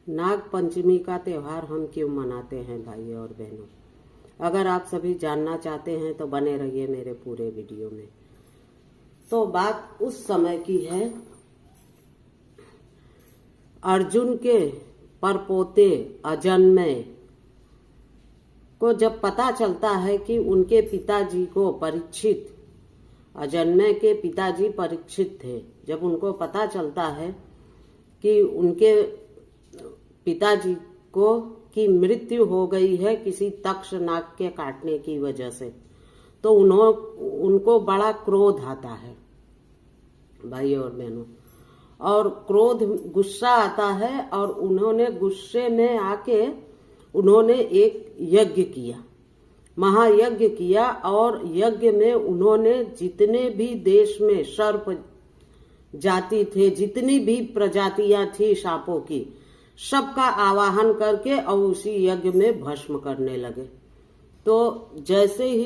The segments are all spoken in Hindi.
नाग पंचमी का त्योहार हम क्यों मनाते हैं भाई और बहनों। अगर आप सभी जानना चाहते हैं तो बने रहिए मेरे पूरे वीडियो में। तो बात उस समय की है, अर्जुन के परपोते अजन्मय को जब पता चलता है कि उनके पिताजी को परीक्षित, अजन्मय के पिताजी परीक्षित थे, जब उनको पता चलता है कि उनके पिताजी को की मृत्यु हो गई है किसी तक्ष नाग के काटने की वजह से, तो उनको बड़ा क्रोध आता है भाई और बहनों। और क्रोध गुस्सा आता है और उन्होंने गुस्से में आके उन्होंने एक यज्ञ किया, महायज्ञ किया। और यज्ञ में उन्होंने जितने भी देश में सर्प जाति थे, जितनी भी प्रजातियां थी सांपों की, सबका आवाहन करके और उसी यज्ञ में भस्म करने लगे। तो जैसे ही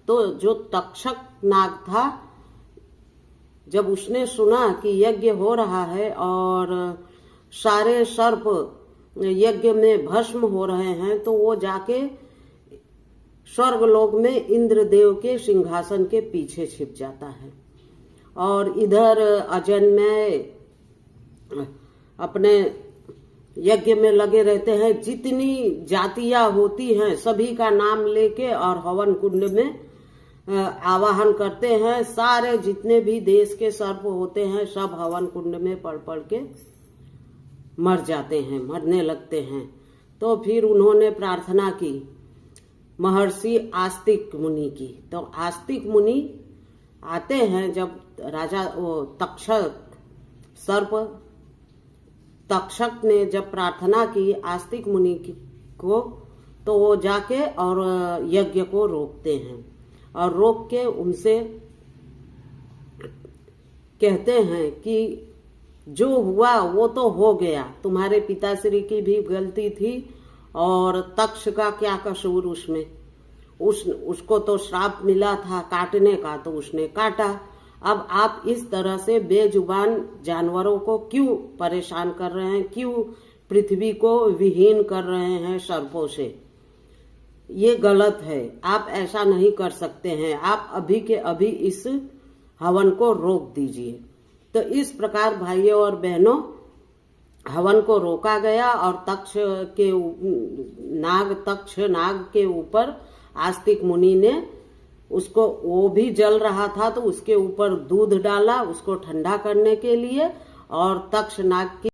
तो जो तक्षक नाग था, जब उसने सुना कि यज्ञ हो रहा है और सारे सर्प यज्ञ में भस्म हो रहे हैं, तो वो जाके स्वर्गलोक में इंद्रदेव के सिंहासन के पीछे छिप जाता है। और इधर अजन्मय अपने यज्ञ में लगे रहते हैं, जितनी जातियां होती हैं सभी का नाम लेके और हवन कुंड में आवाहन करते हैं। सारे जितने भी देश के सर्प होते हैं सब हवन कुंड में पड़ पड़ के मर जाते हैं, मरने लगते हैं। तो फिर उन्होंने प्रार्थना की महर्षि आस्तिक मुनि की। तो आस्तिक मुनि आते हैं, जब राजा वो तक्षक ने जब प्रार्थना की आस्तिक मुनि को, तो वो जाके और यज्ञ को रोकते हैं और रोक के उनसे कहते हैं कि जो हुआ वो तो हो गया, तुम्हारे पिताश्री की भी गलती थी और तक्ष का क्या कसूर उसमें, उसको तो श्राप मिला था काटने का, तो उसने काटा। अब आप इस तरह से बेजुबान जानवरों को क्यों परेशान कर रहे हैं, क्यों पृथ्वी को विहीन कर रहे हैं सर्पों से? ये गलत है, आप ऐसा नहीं कर सकते हैं, आप अभी के अभी इस हवन को रोक दीजिए। तो इस प्रकार भाइयों और बहनों हवन को रोका गया और तक्ष नाग के ऊपर आस्तिक मुनि ने उसको, वो भी जल रहा था तो उसके ऊपर दूध डाला उसको ठंडा करने के लिए, और तक्ष नाग की